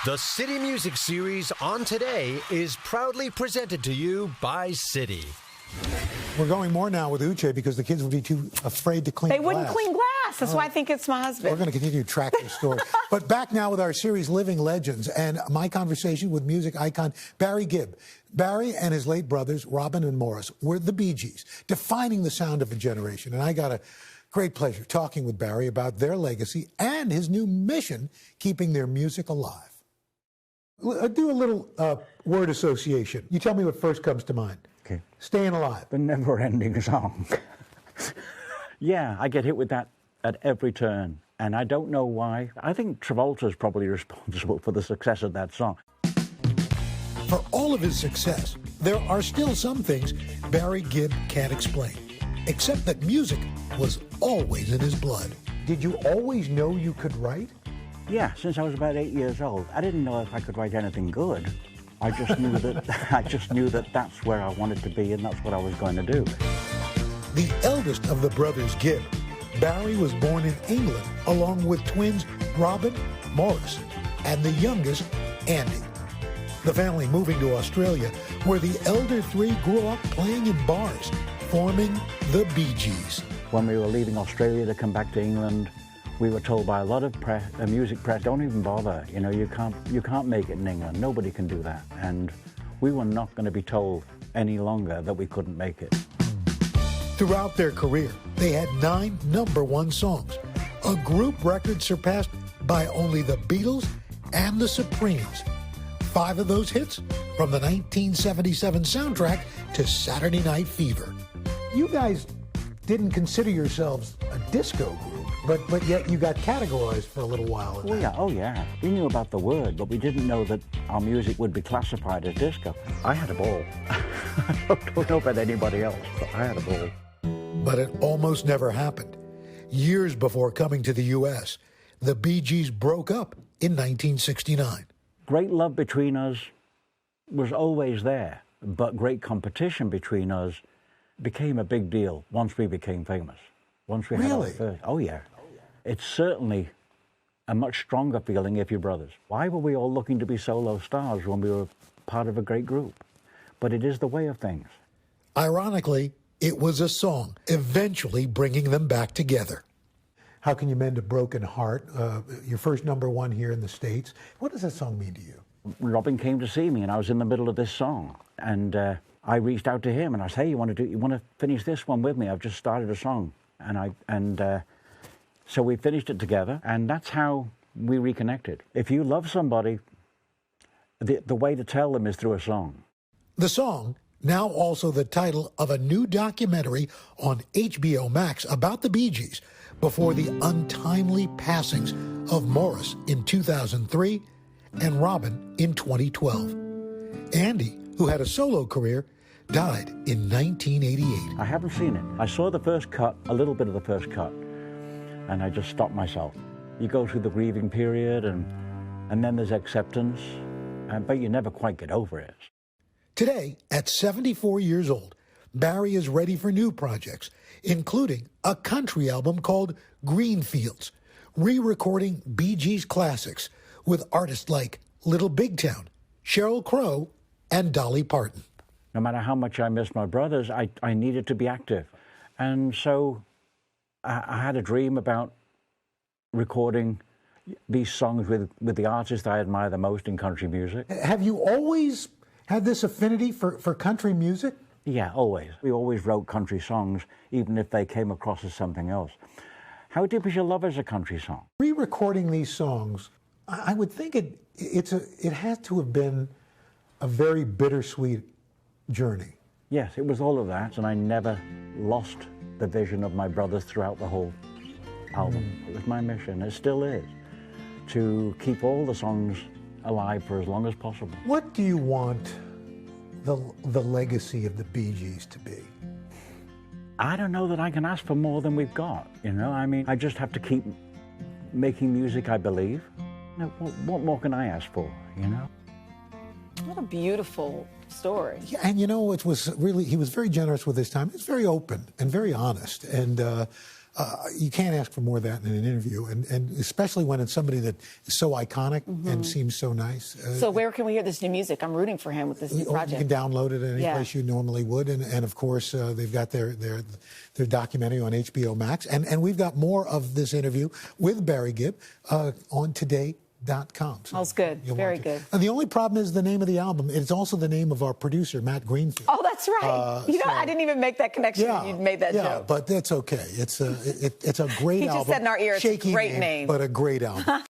The City Music Series on Today is proudly presented to you by City. We're going more now with Uche because the kids would be too afraid to clean glass. They wouldn't clean glass. That's why I think it's my husband. We're going to continue to track this story. But back now with our series Living Legends and my conversation with music icon Barry Gibb. Barry and his late brothers, Robin and Morris, were the Bee Gees, defining the sound of a generation. And I got a great pleasure talking with Barry about their legacy and his new mission, keeping their music alive. Do a little word association. You tell me what first comes to mind. Okay. Staying alive. The never-ending song. Yeah, I get hit with that at every turn, and I don't know why. I think Travolta's probably responsible for the success of that song. For all of his success, there are still some things Barry Gibb can't explain, except that music was always in his blood. Did you always know you could write? Yeah, since I was about 8 years old. I didn't know if I could write anything good. I just knew that that's where I wanted to be and that's what I was going to do. The eldest of the brothers Gibb, Barry was born in England along with twins Robin, Morris, and the youngest, Andy. The family moving to Australia, where the elder three grew up playing in bars, forming the Bee Gees. When we were leaving Australia to come back to England, we were told by a lot of music press, don't even bother. You know, you can't make it in England. Nobody can do that. And we were not going to be told any longer that we couldn't make it. Throughout their career, they had 9 #1 songs, a group record surpassed by only the Beatles and the Supremes. 5 of those hits from the 1977 soundtrack to Saturday Night Fever. You guys didn't consider yourselves a disco group, but yet you got categorized for a little while. Oh yeah. We knew about the word, but we didn't know that our music would be classified as disco. I had a ball. I don't know about anybody else, but I had a ball. But it almost never happened. Years before coming to the U.S., the Bee Gees broke up in 1969. Great love between us was always there, but great competition between us became a big deal once we became famous. Once we had our first. Oh yeah. It's certainly a much stronger feeling if you're brothers. Why were we all looking to be solo stars when we were part of a great group? But it is the way of things. Ironically, it was a song eventually bringing them back together. How Can You Mend a Broken Heart? Your first #1 here in the States. What does that song mean to you? Robin came to see me, and I was in the middle of this song, and I reached out to him, and I said, "Hey, you want to finish this one with me? I've just started a song," so we finished it together, and that's how we reconnected. If you love somebody, the way to tell them is through a song. The song, now also the title of a new documentary on HBO Max about the Bee Gees, before the untimely passings of Morris in 2003 and Robin in 2012. Andy, who had a solo career, died in 1988. I haven't seen it. I saw the first cut, a little bit of the first cut, and I just stopped myself. You go through the grieving period, and then there's acceptance, but you never quite get over it. Today, at 74 years old, Barry is ready for new projects, including a country album called Greenfields, re-recording Bee Gees classics with artists like Little Big Town, Sheryl Crow, and Dolly Parton. No matter how much I miss my brothers, I needed to be active. And so I had a dream about recording these songs with the artists I admire the most in country music. Have you always had this affinity for country music? Yeah, always. We always wrote country songs, even if they came across as something else. How deep is your love as a country song? Re-recording these songs, I would think it had to have been a very bittersweet journey. Yes, it was all of that, and I never lost the vision of my brothers throughout the whole album. It was my mission, it still is, to keep all the songs alive for as long as possible. What do you want the legacy of the Bee Gees to be? I don't know that I can ask for more than we've got, you know? I mean, I just have to keep making music I believe. Now, what more can I ask for, you know? What a beautiful story. Yeah, and you know, he was very generous with his time. He was very open and very honest. And You can't ask for more of that in an interview, and especially when it's somebody that is so iconic and seems so nice. So where can we hear this new music? I'm rooting for him with this new project. You can download it any place you normally would, and of course they've got their documentary on HBO Max, and we've got more of this interview with Barry Gibb on today.com. So That's good. Very good. And the only problem is the name of the album. It's also the name of our producer, Matt Greenfield. Oh, that's right. I didn't even make that connection when you made that joke. Yeah, but that's okay. It's a great album. He just said in our ear, it's a great name. But a great album.